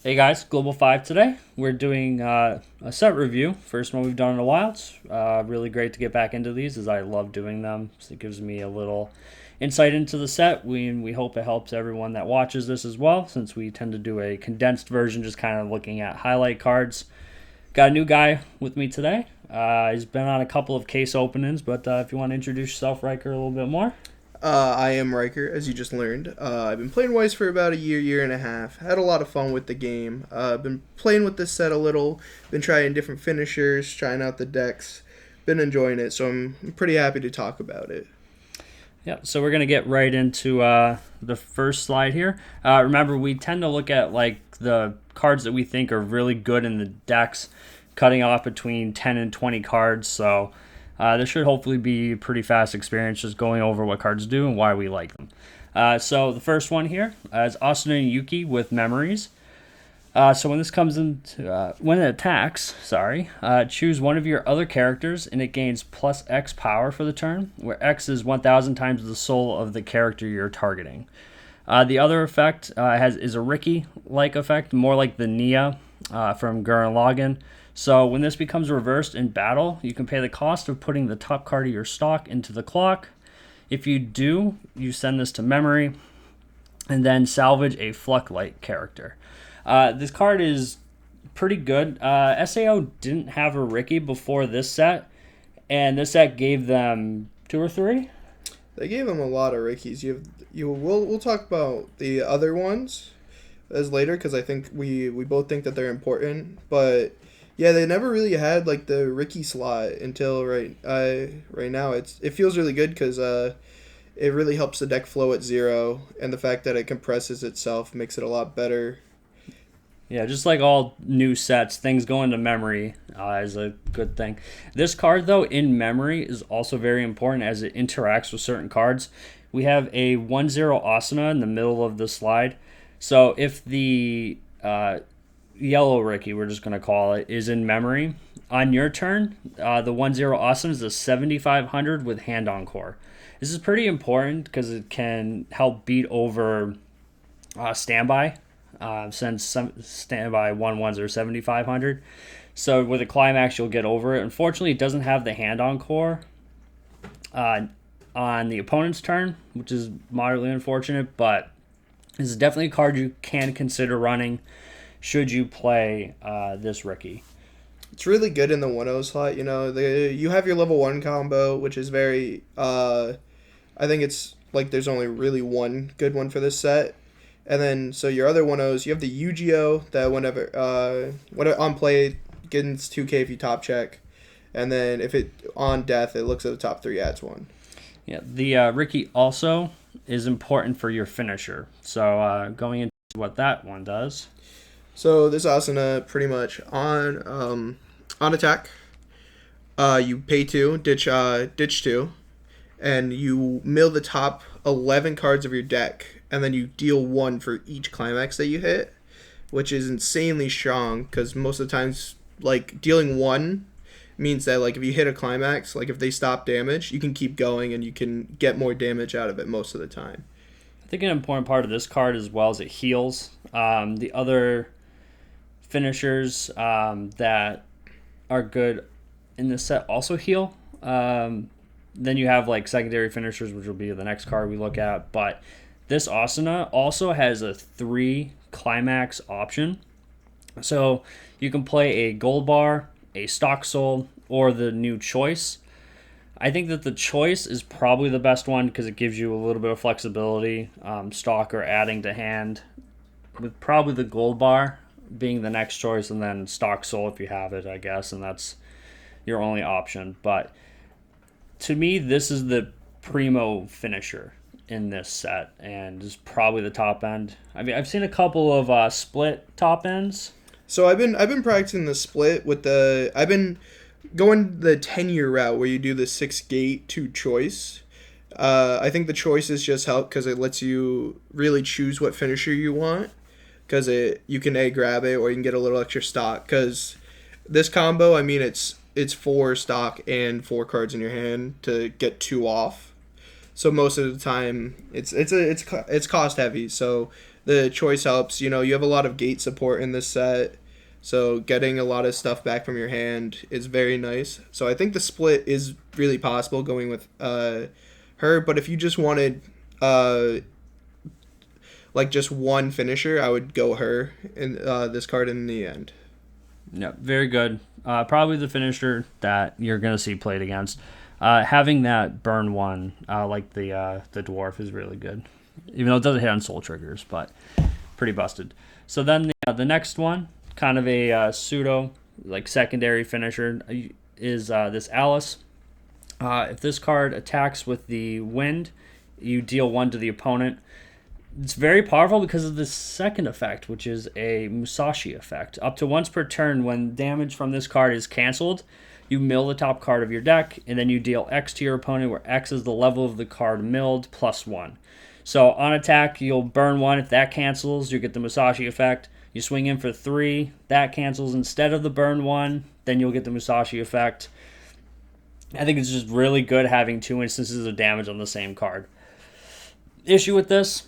Hey guys, Global 5 today. We're doing a set review. First one we've done in a while. It's really great to get back into these as I love doing them. So it gives me a little insight into the set. We hope it helps everyone that watches this as well, since we tend to do a condensed version, just kind of looking at highlight cards. Got a new guy with me today. He's been on a couple of case openings, but if you want to introduce yourself, Riker, a little bit more. I am Riker, as you just learned. I've been playing Weiss for about a year and a half. Had a lot of fun with the game. I've been playing with this set a little. Been trying different finishers, trying out the decks. Been enjoying it, so I'm pretty happy to talk about it. Yeah, so we're going to get right into the first slide here. Remember, we tend to look at like the cards that we think are really good in the decks, cutting off between 10 and 20 cards, so this should hopefully be a pretty fast experience just going over what cards do and why we like them. So the first one here is Asuna and Yuuki with Memories. So when this comes into, when it attacks, choose one of your other characters and it gains plus X power for the turn, where X is 1,000 times the soul of the character you're targeting. The other effect is a Riki-like effect, more like the Nia from Gurren Lagann. So when this becomes reversed in battle, you can pay the cost of putting the top card of your stock into the clock. If you do, you send this to memory and then salvage a Fluck-like character. This card is pretty good. SAO didn't have a Riki before this set, and this set gave them 2 or 3. They gave them a lot of Rikis. We'll talk about the other ones as later because I think we both think that they're important, but yeah, they never really had like the Riki slot until right now. It feels really good because it really helps the deck flow at 0, and the fact that it compresses itself makes it a lot better. Yeah, just like all new sets, things go into memory is a good thing. This card, though, in memory is also very important as it interacts with certain cards. We have a 1-0 Asuna in the middle of the slide. So if the yellow Riki, we're just going to call it, is in memory, on your turn, the 1-0 Asuna is a 7,500 with Hand Encore. This is pretty important because it can help beat over standby. Since some standby 1-1s are 7,500. So with a climax, you'll get over it. Unfortunately, it doesn't have the Hand Encore on the opponent's turn, which is moderately unfortunate, but this is definitely a card you can consider running should you play this Riki. It's really good in the 1-0 slot. You have your level 1 combo, which is very... I think it's like there's only really one good one for this set. And then, so your other 1-0s, you have the Eugeo that whenever on play, gets 2k if you top check. And then if it on death, it looks at the top 3, adds 1. Yeah, the Riki also is important for your finisher. So going into what that one does. So this Asuna pretty much on attack, you pay 2, ditch 2, and you mill the top 11 cards of your deck. And then you deal 1 for each climax that you hit, which is insanely strong because most of the times, like, dealing 1 means that, like, if you hit a climax, like, if they stop damage, you can keep going and you can get more damage out of it most of the time. I think an important part of this card as well is it heals. The other finishers that are good in this set also heal. Then you have, like, secondary finishers, which will be the next card we look at, but... This Asuna also has a 3 climax option. So you can play a Gold Bar, a Stock Soul, or the new Choice. I think that the Choice is probably the best one because it gives you a little bit of flexibility, stock or adding to hand, with probably the Gold Bar being the next choice, and then Stock Soul if you have it, I guess, and that's your only option. But to me, this is the primo finisher in this set, and is probably the top end. I mean, I've seen a couple of split top ends. So I've been practicing the split with I've been going the 10-year route where you do the 6 gate 2 choice. I think the choices just help because it lets you really choose what finisher you want, because you can grab it or you can get a little extra stock. Because this combo, I mean, it's 4 stock and 4 cards in your hand to get 2 off. So most of the time, it's cost heavy. So the choice helps. You have a lot of gate support in this set, so getting a lot of stuff back from your hand is very nice. So I think the split is really possible going with her. But if you just wanted just one finisher, I would go her in this card in the end. Yeah, very good. Probably the finisher that you're going to see played against. Having that burn one, like the dwarf, is really good. Even though it doesn't hit on soul triggers, but pretty busted. So then the next one, kind of a pseudo, secondary finisher, is this Alice. If this card attacks with the wind, you deal 1 to the opponent. It's very powerful because of the second effect, which is a Musashi effect. Up to once per turn, when damage from this card is canceled, you mill the top card of your deck, and then you deal X to your opponent, where X is the level of the card milled plus 1. So on attack, you'll burn 1. If that cancels, you get the Musashi effect. You swing in for 3. That cancels instead of the burn 1. Then you'll get the Musashi effect. I think it's just really good having 2 instances of damage on the same card. Issue with this,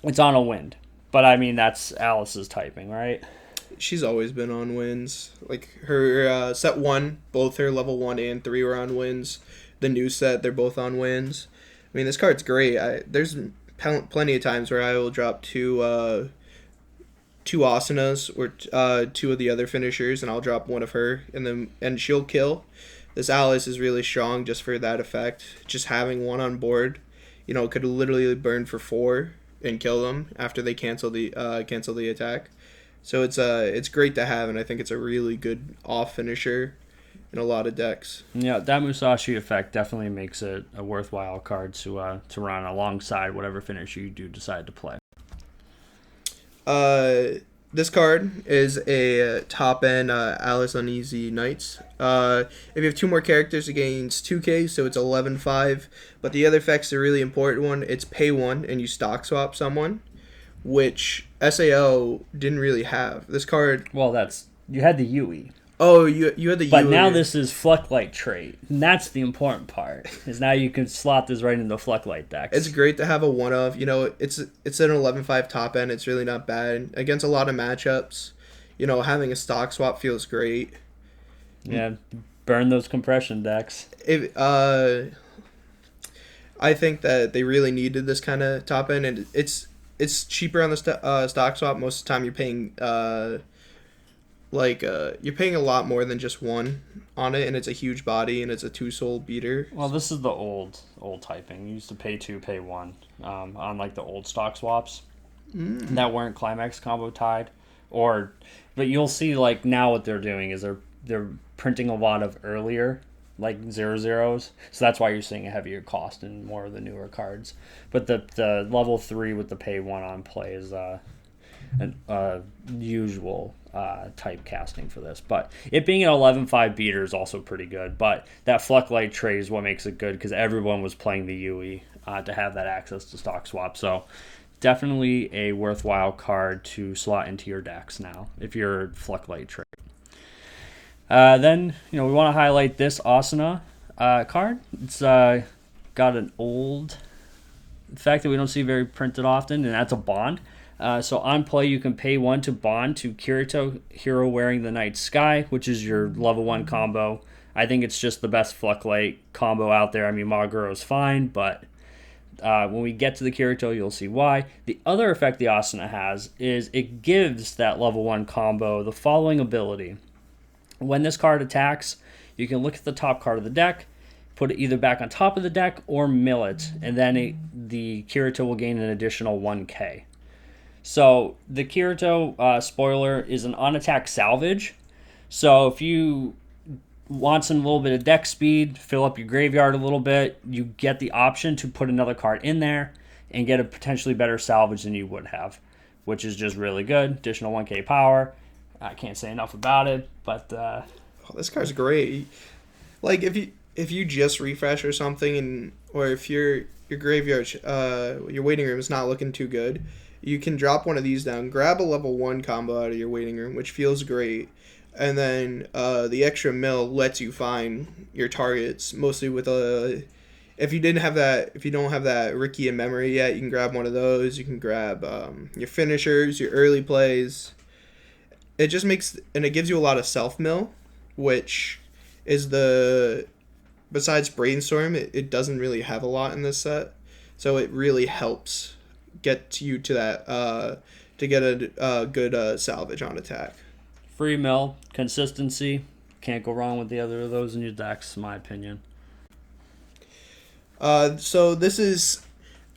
it's on a wind. But I mean, that's Alice's typing, right? She's always been on wins. Her set 1, both her level 1 and 3 were on wins. The new set, they're both on wins. I mean, this card's great. There's plenty of times where I will drop two Asunas or 2 of the other finishers, and I'll drop one of her, and she'll kill. This Alice is really strong just for that effect. Just having 1 on board, could literally burn for 4 and kill them after they cancel the attack. So it's great to have, and I think it's a really good off finisher in a lot of decks. Yeah, that Musashi effect definitely makes it a worthwhile card to run alongside whatever finisher you do decide to play. This card is a top-end Alice Uneasy Knights. If you have 2 more characters, it gains 2k, so it's 11-5. But the other effect's a really important one. It's pay 1, and you stock swap someone, which SAO didn't really have. This card... Well, you had the Yui. Oh, you had the But Yui. now this is Flucklight trait. And that's the important part, is now you can slot this right into Flucklight decks. It's great to have a one-of. It's an 11-5 top end. It's really not bad. Against a lot of matchups, having a stock swap feels great. Yeah, burn those compression decks. I think that they really needed this kind of top end, and it's cheaper on the stock swap. Most of the time you're paying... you're paying a lot more than just 1 on it, and it's a huge body, and it's a 2-soul beater. Well, this is the old typing. You used to pay 2, pay 1 on the old stock swaps that weren't climax combo tied, but you'll see now what they're doing is they're printing a lot of earlier 0/0s, so that's why you're seeing a heavier cost in more of the newer cards. But the level 3 with the pay 1 on play is usual typecasting for this, but it being an 11-5 beater is also pretty good. But that Flucklight tray is what makes it good, because everyone was playing the Yui to have that access to stock swap. So definitely a worthwhile card to slot into your decks now if you're Flucklight tray. Then we want to highlight this Asuna card. It's got an old effect that we don't see very printed often, and that's a bond. So on play, you can pay 1 to bond to Kirito, hero wearing the Night Sky, which is your level 1 combo. I think it's just the best Flucklight combo out there. I mean, Maguro's fine, but when we get to the Kirito, you'll see why. The other effect the Asuna has is it gives that level 1 combo the following ability. When this card attacks, you can look at the top card of the deck, put it either back on top of the deck or mill it, and then the Kirito will gain an additional 1k. So the Kirito spoiler is an on-attack salvage. So if you want some little bit of deck speed, fill up your graveyard a little bit, you get the option to put another card in there and get a potentially better salvage than you would have, which is just really good. Additional 1k power. I can't say enough about it, but this card's great. If you just refresh or something, or if your graveyard, your waiting room is not looking too good, you can drop one of these down, grab a level 1 combo out of your waiting room, which feels great, and then the extra mill lets you find your targets, mostly with if you didn't have that, if you don't have that Ricky in memory yet, you can grab one of those. You can grab your finishers, your early plays. It just makes, and it gives you a lot of self mill, which is besides brainstorm, it doesn't really have a lot in this set, so it really helps get you to that to get a good salvage on attack. Free mill, consistency, can't go wrong with the other of those in your decks, in my opinion. So this is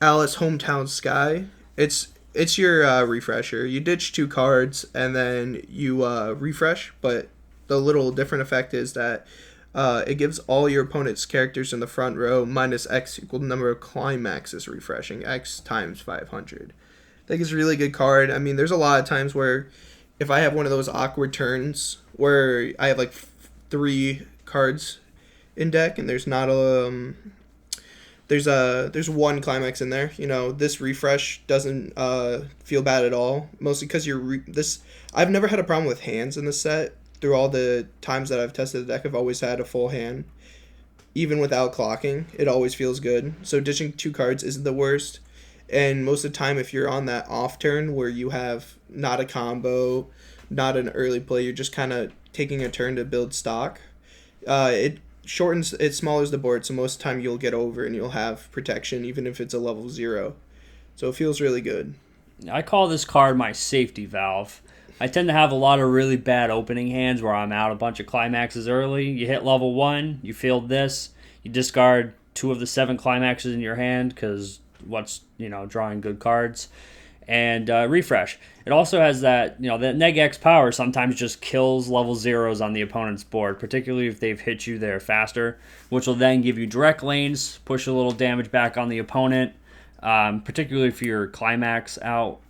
Alice Hometown Sky. It's your refresher. You ditch 2 cards and then you refresh, but the little different effect is that it gives all your opponent's characters in the front row minus X equal the number of climaxes refreshing, X times 500. I think it's a really good card. I mean, there's a lot of times where if I have one of those awkward turns where I have like 3 cards in deck and there's not there's 1 climax in there. You know, this refresh doesn't feel bad at all. Mostly because I've never had a problem with hands in this set. Through all the times that I've tested the deck, I've always had a full hand. Even without clocking, it always feels good. So ditching 2 cards isn't the worst. And most of the time, if you're on that off turn where you have not a combo, not an early play, you're just kind of taking a turn to build stock. It smallers the board, so most of the time you'll get over and you'll have protection, even if it's a level 0. So it feels really good. I call this card my safety valve. I tend to have a lot of really bad opening hands where I'm out a bunch of climaxes early. You hit level 1, you field this, you discard 2 of the 7 climaxes in your hand because drawing good cards, and refresh. It also has that, that neg X power sometimes just kills level 0s on the opponent's board, particularly if they've hit you there faster, which will then give you direct lanes, push a little damage back on the opponent, particularly if you're climax out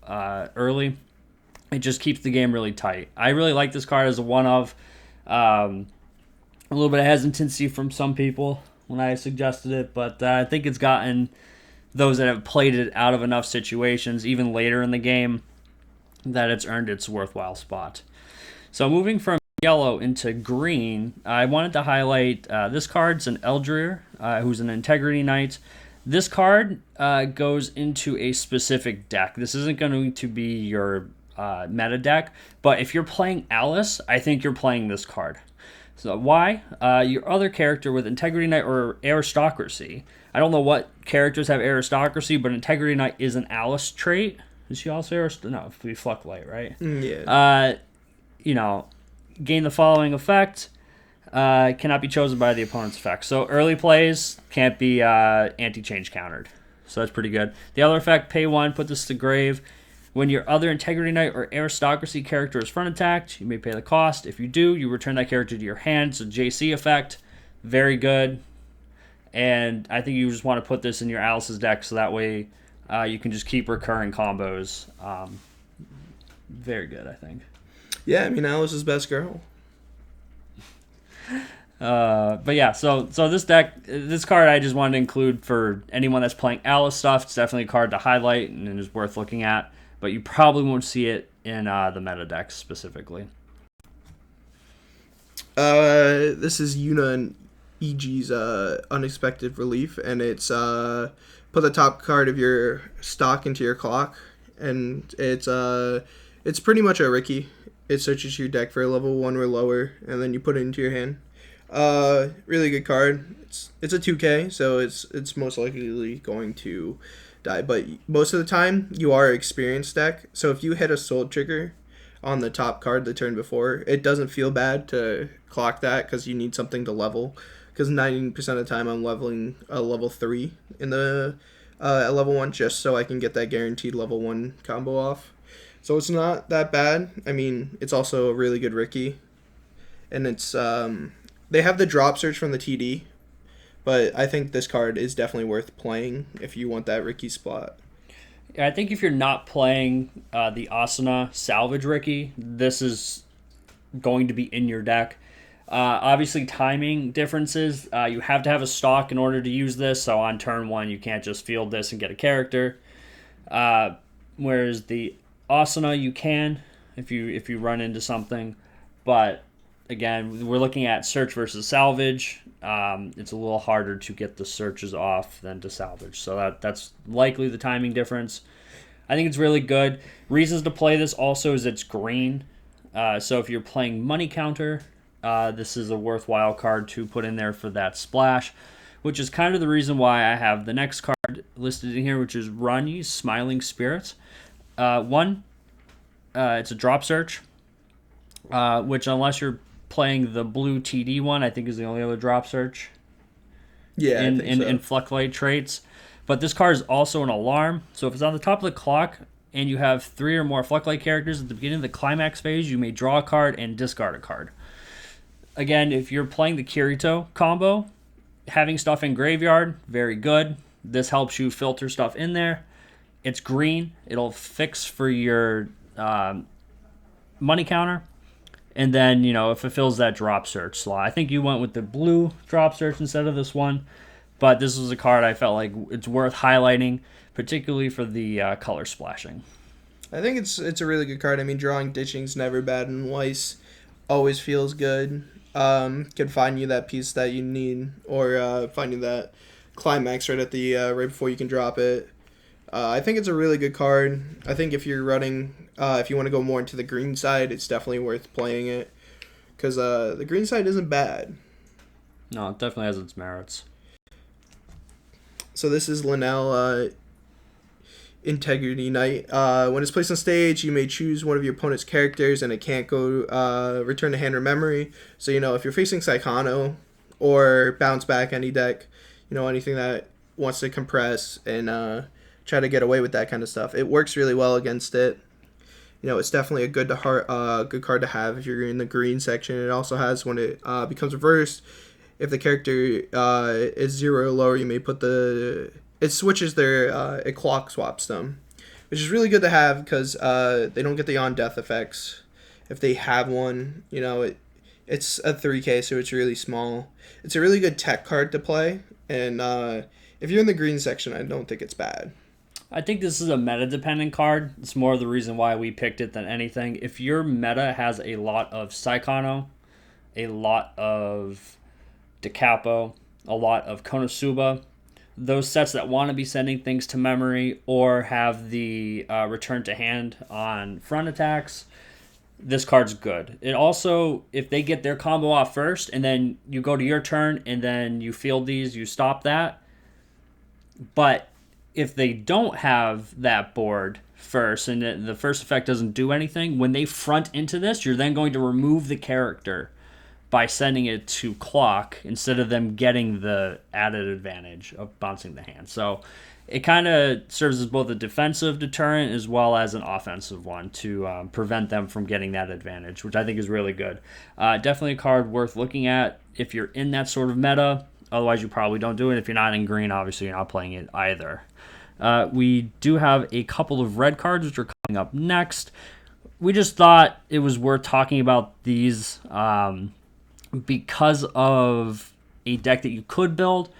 early. It just keeps the game really tight. I really like this card as a one-of. A little bit of hesitancy from some people when I suggested it, but I think it's gotten those that have played it out of enough situations, even later in the game, that it's earned its worthwhile spot. So moving from yellow into green, I wanted to highlight this card's an Eldrier, who's an Integrity Knight. This card goes into a specific deck. This isn't going to be your meta deck, but if you're playing Alice, I think you're playing this card. So why? Your other character with Integrity Knight or Aristocracy. I don't know what characters have Aristocracy, but Integrity Knight is an Alice trait. Is she also Aristocracy? No, it'd be Fluctlight, right? Yeah. Gain the following effect. Cannot be chosen by the opponent's effect. So early plays can't be anti-change countered. So that's pretty good. The other effect, pay 1, put this to grave. When your other Integrity Knight or Aristocracy character is front attacked, you may pay the cost. If you do, you return that character to your hand. It's a JC effect. Very good. And I think you just want to put this in your Alice's deck so that way you can just keep recurring combos. Very good, I think. Yeah, I mean, Alice's best girl. But yeah, so this card I just wanted to include for anyone that's playing Alice stuff. It's definitely a card to highlight and is worth looking at. But you probably won't see it in the meta decks specifically. This is Yuuna and Eiji's Unexpected Relief, and it's put the top card of your stock into your clock, and it's pretty much a Ricky. It searches your deck for a level 1 or lower, and then you put it into your hand. Really good card. It's a 2K, so it's most likely going to die, but most of the time you are an experienced deck, so if you hit a soul trigger on the top card the turn before, it doesn't feel bad to clock that because you need something to level, because 90% of the time I'm leveling a level 3 in the at level 1 just so I can get that guaranteed level 1 combo off. So it's not that bad. I mean, it's also a really good Ricky, and it's they have the drop search from the TD, but I think this card is definitely worth playing if you want that Ricky spot. I think if you're not playing the Asuna Salvage Ricky, this is going to be in your deck. Obviously, timing differences. You have to have a stock in order to use this, so on turn 1, you can't just field this and get a character. Whereas the Asuna, you can if you run into something. But again, we're looking at search versus salvage. It's a little harder to get the searches off than to salvage. So that's likely the timing difference. I think it's really good. Reasons to play this also is it's green. So if you're playing money counter, this is a worthwhile card to put in there for that splash, which is kind of the reason why I have the next card listed in here, which is Ronye's Smiling Spirits. It's a drop search, which unless you're playing the blue TD one, I think is the only other drop search. Yeah, in Fluctlight traits. But this card is also an alarm. So if it's on the top of the clock and you have 3 or more Fluctlight characters at the beginning of the climax phase, you may draw a card and discard a card. Again, if you're playing the Kirito combo, having stuff in graveyard, very good. This helps you filter stuff in there. It's green. It'll fix for your money counter. And then, it fulfills that drop search slot. I think you went with the blue drop search instead of this one. But this was a card I felt like it's worth highlighting, particularly for the color splashing. I think it's a really good card. I mean, drawing ditching's never bad, and Weiss always feels good. Can find you that piece that you need, or find you that climax right at the right before you can drop it. I think it's a really good card. I think if you're running, if you want to go more into the green side, it's definitely worth playing it, because the green side isn't bad. No, it definitely has its merits. So this is Linel, Integrity Knight. When it's placed on stage, you may choose one of your opponent's characters, and it can't go return to hand or memory. So, if you're facing Psychono or bounce back any deck, anything that wants to compress and try to get away with that kind of stuff, it works really well against it. It's definitely a good card to have if you're in the green section. It also has, when it becomes reversed, if the character is 0 or lower, you may put it switches it clock swaps them, which is really good to have because they don't get the on-death effects. If they have one, it's a 3K, so it's really small. It's a really good tech card to play, and if you're in the green section, I don't think it's bad. I think this is a meta-dependent card. It's more the reason why we picked it than anything. If your meta has a lot of Psychono, a lot of DeCapo, a lot of Konosuba, those sets that want to be sending things to memory or have the return to hand on front attacks, this card's good. It also, if they get their combo off first and then you go to your turn and then you field these, you stop that. But if they don't have that board first and the first effect doesn't do anything, when they front into this, you're then going to remove the character by sending it to clock instead of them getting the added advantage of bouncing the hand. So it kind of serves as both a defensive deterrent as well as an offensive one to prevent them from getting that advantage, which I think is really good. Definitely a card worth looking at if you're in that sort of meta. Otherwise, you probably don't do it. If you're not in green, obviously you're not playing it either. We do have a couple of red cards, which are coming up next. We just thought it was worth talking about these because of a deck that you could build.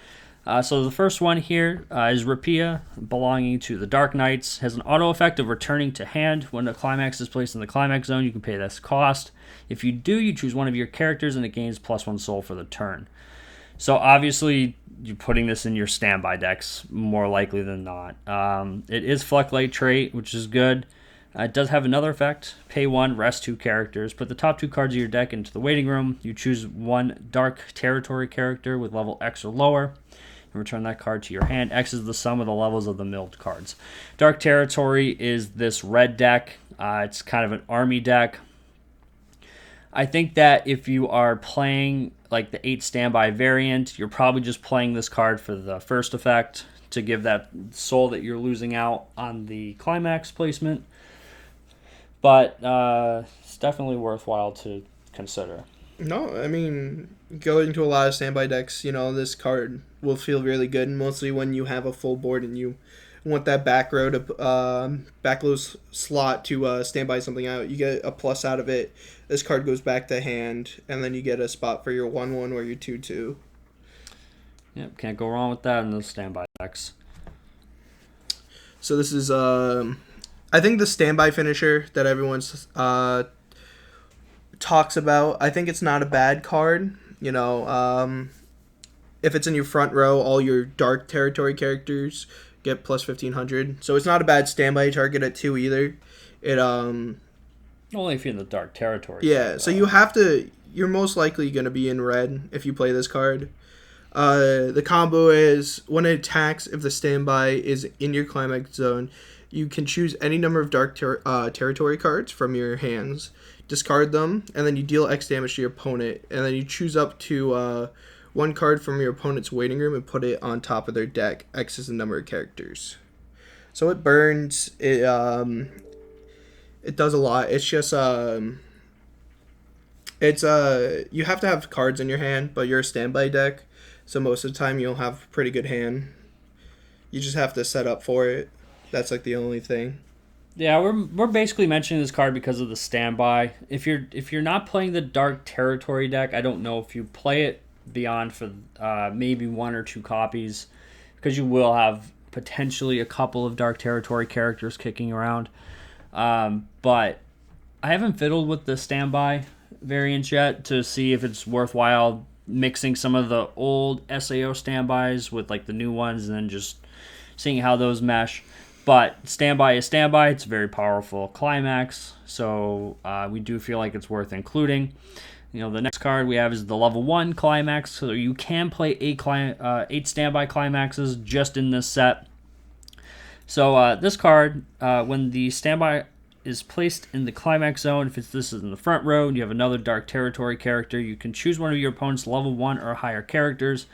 So the first one here is Ripia, belonging to the Dark Knights. Has an auto effect of returning to hand. When the climax is placed in the climax zone, you can pay this cost. If you do, you choose one of your characters and it gains +1 soul for the turn. So obviously, you're putting this in your standby decks more likely than not. It is Fluctlight trait, which is good. It does have another effect. Pay 1, rest 2 characters. Put the top 2 cards of your deck into the waiting room. You choose one Dark Territory character with level X or lower. And return that card to your hand. X is the sum of the levels of the milled cards. Dark Territory is this red deck. It's kind of an army deck. I think that if you are playing like the 8 standby variant, you're probably just playing this card for the first effect to give that soul that you're losing out on the climax placement. But it's definitely worthwhile to consider. No, I mean, going to a lot of standby decks, this card will feel really good, mostly when you have a full board and you want that back row slot to standby something out. You get a plus out of it. This card goes back to hand, and then you get a spot for your 1/1 or your 2/2. Yep, can't go wrong with that in those standby decks. So this is, I think the standby finisher that everyone's talks about. I think it's not a bad card. If it's in your front row, all your dark territory characters get plus 1500. So it's not a bad standby target at 2 either. It Only if you're in the dark territory. Yeah, so you have to. You're most likely going to be in red if you play this card. The combo is when it attacks, if the standby is in your climax zone, you can choose any number of dark territory cards from your hands, discard them, and then you deal X damage to your opponent, and then you choose up to one card from your opponent's waiting room and put it on top of their deck. X is the number of characters. So it burns. It does a lot. It's just you have to have cards in your hand, but you're a standby deck, so most of the time you'll have a pretty good hand. You just have to set up for it. That's like the only thing. Yeah, we're basically mentioning this card because of the standby. If you're not playing the dark territory deck, I don't know if you play it beyond for maybe 1 or 2 copies, because you will have potentially a couple of dark territory characters kicking around. But I haven't fiddled with the standby variants yet to see if it's worthwhile mixing some of the old SAO standbys with like the new ones and then just seeing how those mesh. But standby is standby. It's a very powerful climax, so we do feel like it's worth including. The next card we have is the level 1 climax, so you can play 8 standby climaxes just in this set. So this card, when the standby is placed in the climax zone, if this is in the front row and you have another dark territory character, you can choose one of your opponent's level 1 or higher characters.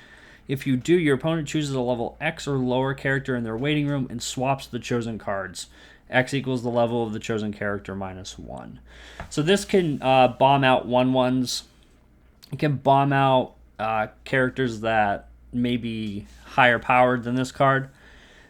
If you do, your opponent chooses a level X or lower character in their waiting room and swaps the chosen cards. X equals the level of the chosen character minus 1. So this can bomb out 1/1s. It can bomb out characters that may be higher powered than this card.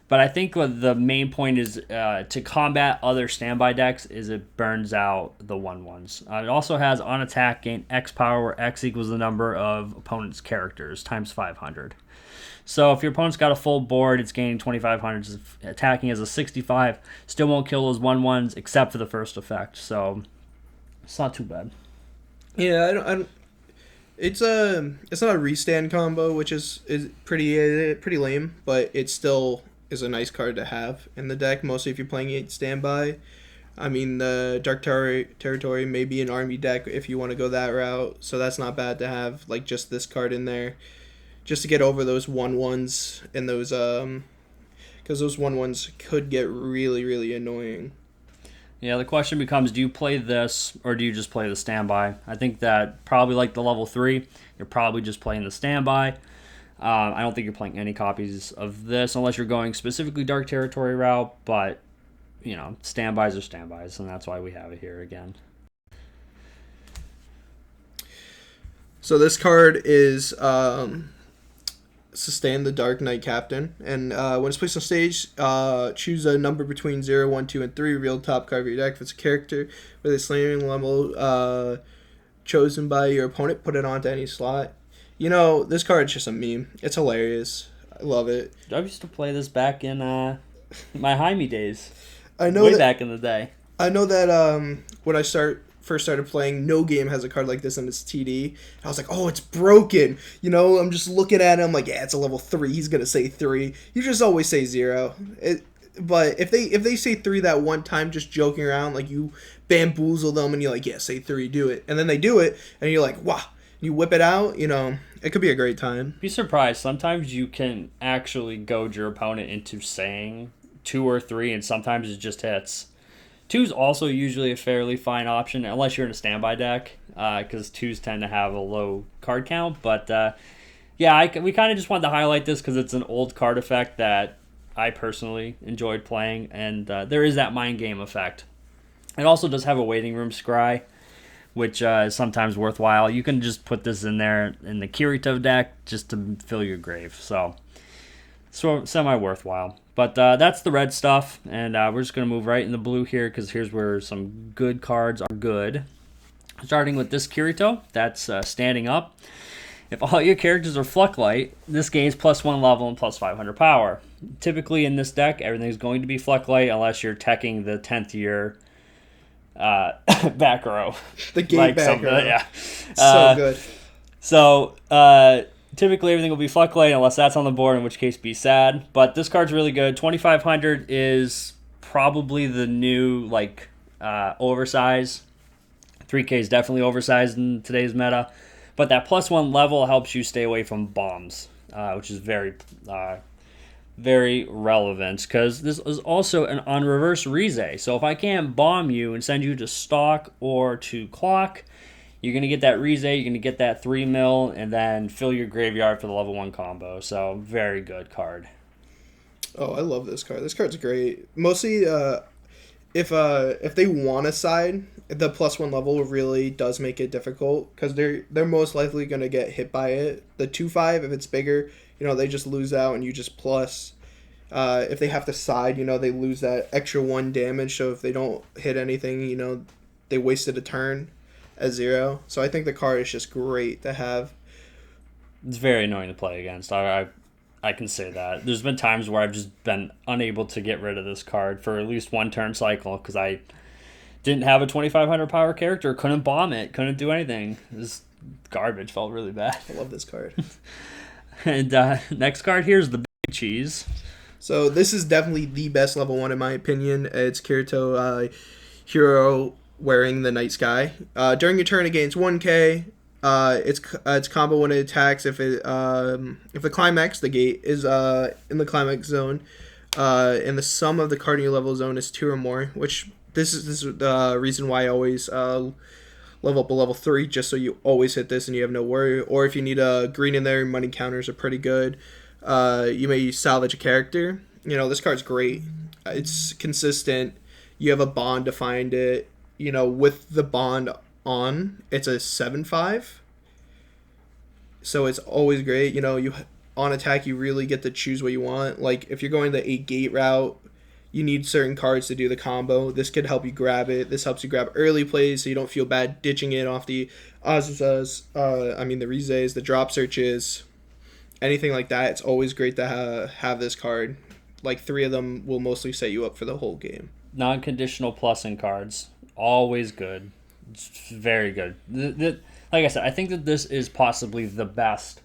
But I think what the main point is to combat other standby decks is it burns out the 1/1s. It also has on attack gain X power, where X equals the number of opponent's characters times 500. So if your opponent's got a full board, it's gaining 2,500. It's attacking as a 65. Still won't kill those 1/1s except for the first effect. So it's not too bad. Yeah, I don't. It's not a restand combo, which is pretty lame, but it still is a nice card to have in the deck, mostly if you're playing 8 standby. I mean, the Dark Territory may be an army deck if you want to go that route, so that's not bad to have, like, just this card in there, just to get over those 1/1s and those, because those 1/1s could get really, really annoying. Yeah, the question becomes, do you play this, or do you just play the standby? I think that probably like the level 3, you're probably just playing the standby. I don't think you're playing any copies of this unless you're going specifically Dark Territory route, but, standbys are standbys, and that's why we have it here again. So this card is Sustain the Dark Knight Captain, and when it's placed on stage, choose a number between 0, 1, 2, and 3, reveal the top card of your deck. If it's a character with a slaying level chosen by your opponent, put it onto any slot. This card's just a meme. It's hilarious. I love it. I used to play this back in my Jaime days. Back in the day. I know that when I first started playing, no game has a card like this in its TD. And I was like, oh, it's broken. I'm just looking at it. I'm like, yeah, it's a level 3. He's going to say 3. You just always say 0. But if they say 3 that one time, just joking around, like you bamboozle them and you're like, yeah, say 3, do it. And then they do it and you're like, wow. You whip it out, it could be a great time. Be surprised. Sometimes you can actually goad your opponent into saying 2 or 3, and sometimes it just hits. 2 is also usually a fairly fine option, unless you're in a standby deck, because 2s tend to have a low card count. But, we kind of just wanted to highlight this because it's an old card effect that I personally enjoyed playing, and there is that mind game effect. It also does have a waiting room scry, which is sometimes worthwhile. You can just put this in there in the Kirito deck just to fill your grave. So semi-worthwhile. But that's the red stuff, and we're just going to move right in the blue here because here's where some good cards are good. Starting with this Kirito, that's standing up. If all your characters are Flucklight, this gains +1 level and +500 power. Typically in this deck, everything's going to be Flucklight unless you're teching the 10th year back row. The gate back row. Yeah. So good. So, typically everything will be Flucklay unless that's on the board, in which case be sad. But this card's really good. 2,500 is probably the new, like, oversize. 3K is definitely oversized in today's meta. But that +1 level helps you stay away from bombs, which is very, very relevant. Because this is also on reverse Rize. So if I can't bomb you and send you to stock or to clock, you're going to get that Rize, you're going to get that 3 mil, and then fill your graveyard for the level 1 combo. So, very good card. Oh, I love this card. This card's great. Mostly, if they want to side, the +1 level really does make it difficult, because they're most likely going to get hit by it. The 2/5, if it's bigger, they just lose out, and you just plus. If they have to side, they lose that extra 1 damage, so if they don't hit anything, they wasted a turn at 0. So I think the card is just great to have. It's very annoying to play against. I can say that. There's been times where I've just been unable to get rid of this card for at least 1 turn cycle because I didn't have a 2,500 power character, couldn't bomb it, couldn't do anything. This garbage felt really bad. I love this card. And next card here is the Big Cheese. So this is definitely the best level 1 in my opinion. It's Kirito hero wearing the Night Sky. During your turn against 1K, it's combo when it attacks. If the climax, the gate, is in the climax zone, and the sum of the card in your level zone is 2 or more, which this is the reason why I always level up a level 3, just so you always hit this and you have no worry. Or if you need a green in there, money counters are pretty good. You may salvage a character. This card's great. It's consistent. You have a bond to find it. With the bond on, it's a 7/5. So it's always great. You on attack, you really get to choose what you want. Like, if you're going the 8 gate route, you need certain cards to do the combo. This could help you grab it. This helps you grab early plays so you don't feel bad ditching it off the Azuzas, the Rizes, the drop searches, anything like that. It's always great to have this card. Like, 3 of them will mostly set you up for the whole game. Non-conditional plussing cards. Always good. It's very good. Like I said, I think that this is possibly the best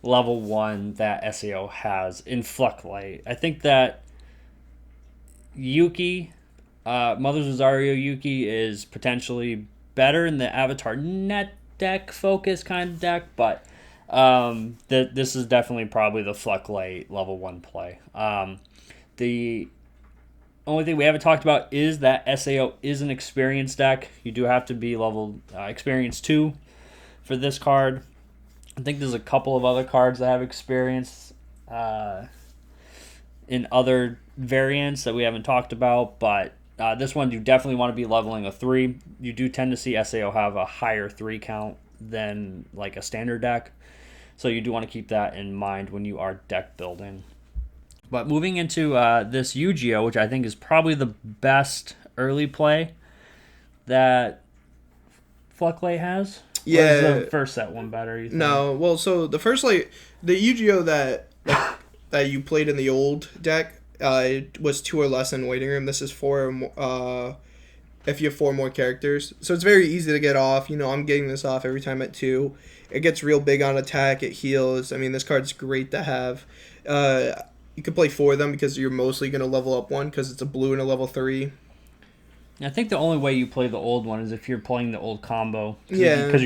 level 1 that SAO has in Flucklay. I think that Yuuki, Mother's Rosario Yuuki, is potentially better in the Avatar net deck focus kind of deck, but this is definitely probably the Flucklay level 1 play. The only thing we haven't talked about is that SAO is an experience deck. You do have to be level experience 2 for this card. I think there's a couple of other cards that have experience in other variants that we haven't talked about, but this one you definitely want to be leveling a 3. You do tend to see SAO have a higher 3 count than like a standard deck, so you do want to keep that in mind when you are deck building. But moving into this Eugeo, which I think is probably the best early play that Flucklay has. Yeah. Or is the first set one better, you think? No, well, so the first, the Eugeo that you played in the old deck was 2 or less in waiting room. This is 4 if you have 4 more characters. So it's very easy to get off. I'm getting this off every time at 2. It gets real big on attack. It heals. This card's great to have. You can play 4 of them because you're mostly going to level up 1 because it's a blue and a level 3. I think the only way you play the old one is if you're playing the old combo. Yeah. Because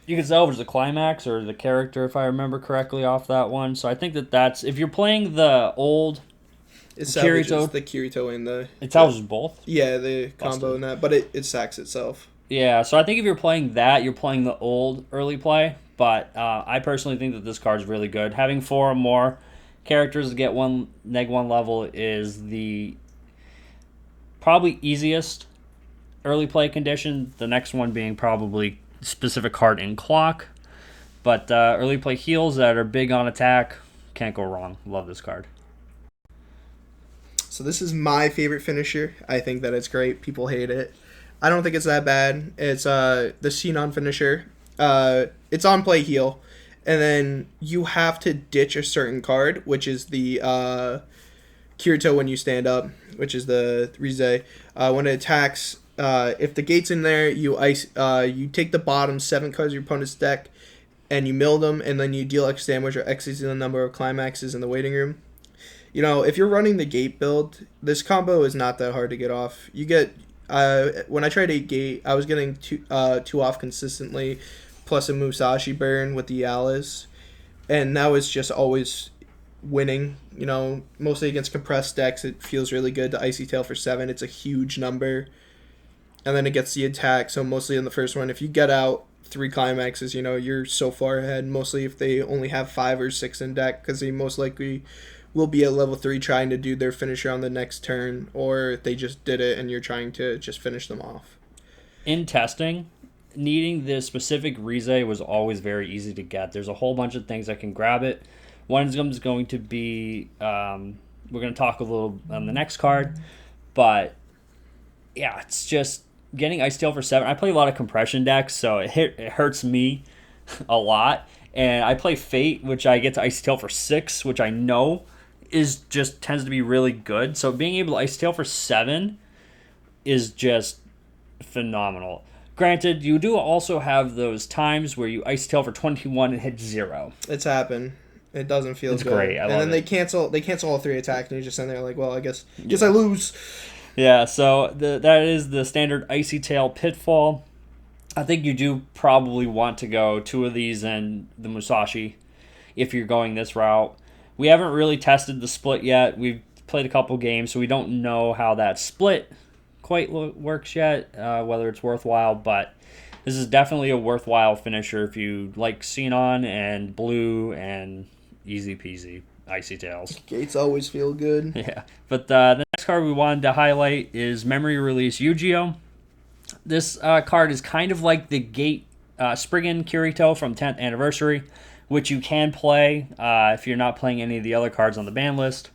you can salvage the climax or the character, if I remember correctly, off that one. So I think that's... If you're playing the old It salvages the Kirito and the... It salvages both? Yeah, the combo and that, but it sacks itself. Yeah, so I think if you're playing that, you're playing the old early play. But I personally think that this card's really good. Having 4 or more characters to get -1 level is the probably easiest early play condition. The next one being probably specific card in clock. But early play heals that are big on attack, can't go wrong. Love this card. So this is my favorite finisher. I think that it's great. People hate it. I don't think it's that bad. It's the Sinon finisher. It's on play heal. And then you have to ditch a certain card, which is the Kirito when you stand up, which is the Rize. When it attacks, if the gate's in there, you take the bottom 7 cards of your opponent's deck, and you mill them, and then you deal X damage or X is the number of climaxes in the waiting room. You know, if you're running the gate build, this combo is not that hard to get off. You get, when I tried 8 gate, I was getting 2 off consistently, plus a Musashi burn with the Alice, and that was just always winning. You know, mostly against compressed decks, it feels really good. The Icy Tail for 7, it's a huge number. And then it gets the attack, so mostly in the first one, if you get out 3 climaxes, you know, you're so far ahead, mostly if they only have 5 or 6 in deck, because they most likely will be at level 3 trying to do their finisher on the next turn, or they just did it and you're trying to just finish them off. In testing, needing the specific Rize was always very easy to get. There's a whole bunch of things that can grab it. One of them is going to be, we're going to talk a little on the next card, but yeah, it's just getting Ice Tail for 7. I play a lot of compression decks, so it hurts me a lot. And I play Fate, which I get to Ice Tail for 6, which I know is just tends to be really good. So being able to Ice Tail for 7 is just phenomenal. Granted, you do also have those times where you Ice Tail for 21 and hit 0. It's happened. It doesn't feel it's good. Great. And then they cancel all 3 attacks, and you're just sitting there like, well, I guess I lose. Yeah, so that is the standard Icy Tail Pitfall. I think you do probably want to go 2 of these and the Musashi if you're going this route. We haven't really tested the split yet. We've played a couple games, so we don't know how that split quite works yet, whether it's worthwhile, but this is definitely a worthwhile finisher if you like Sinon and Blue and easy peasy Icy Tails. Gates always feel good. Yeah, but the next card we wanted to highlight is Memory Release Eugeo. This card is kind of like the Gate Spriggan Kirito from 10th Anniversary, which you can play if you're not playing any of the other cards on the ban list.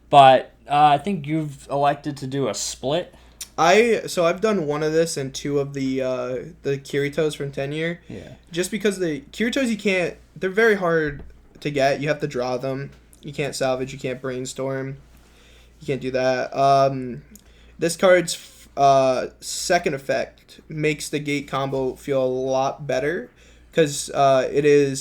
But I think you've elected to do a split. I've done 1 of this and 2 of the Kiritos from 10 year. Yeah. Just because the Kiritos they're very hard to get. You have to draw them. You can't salvage. You can't brainstorm. You can't do that. This card's second effect makes the gate combo feel a lot better because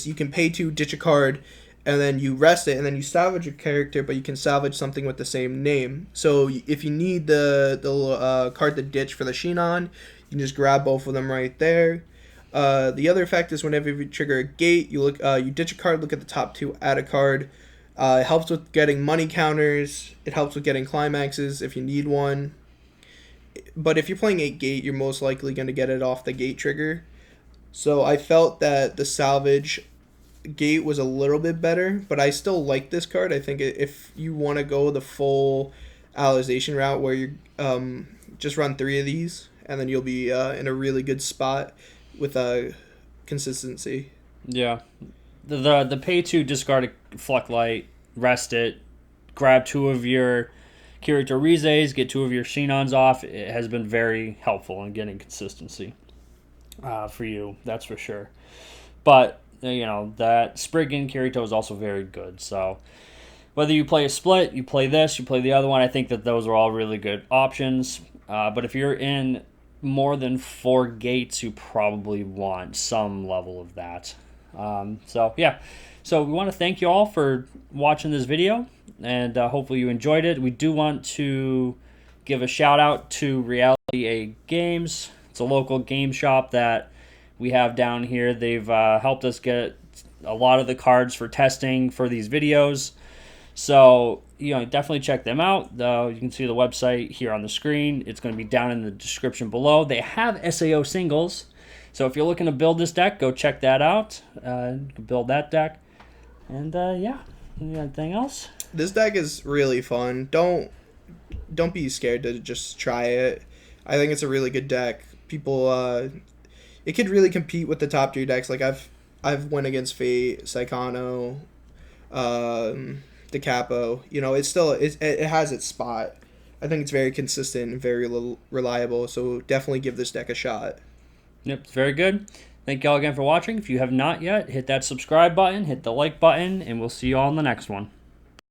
you can pay 2, ditch a card, and then you rest it, and then you salvage a character, but you can salvage something with the same name. So if you need the card to ditch for the Sinon, you can just grab both of them right there. The other effect is whenever you trigger a gate, you ditch a card, look at the top 2, add a card. It helps with getting money counters. It helps with getting climaxes if you need one. But if you're playing 8 gate, you're most likely going to get it off the gate trigger. So I felt that the salvage gate was a little bit better, but I still like this card. I think if you want to go the full Alicization route where you just run 3 of these, and then you'll be in a really good spot with consistency. Yeah. The pay 2, discard a Flucklight, rest it, grab 2 of your Kirito Rizes, get 2 of your Sinons off. It has been very helpful in getting consistency for you, that's for sure. But, you know, that Spriggan Kirito is also very good. So whether you play a split, you play this, you play the other one, I think that those are all really good options. But if you're in more than 4 gates, you probably want some level of that. So we want to thank you all for watching this video, and hopefully you enjoyed it. We do want to give a shout out to Reality A Games. It's a local game shop that we have down here. They've helped us get a lot of the cards for testing for these videos. So, you know, definitely check them out. You can see the website here on the screen. It's going to be down in the description below. They have SAO singles. So if you're looking to build this deck, go check that out. You can build that deck. And, anything else? This deck is really fun. Don't be scared to just try it. I think it's a really good deck. People, it could really compete with the top 3 decks. Like, I've went against Fate, Saikano, the Capo. You know, it has its spot. I think it's very consistent and very reliable, so definitely give this deck a shot. Yep, it's very good. Thank y'all again for watching. If you have not yet, hit that subscribe button, hit the like button, and we'll see you all in the next one.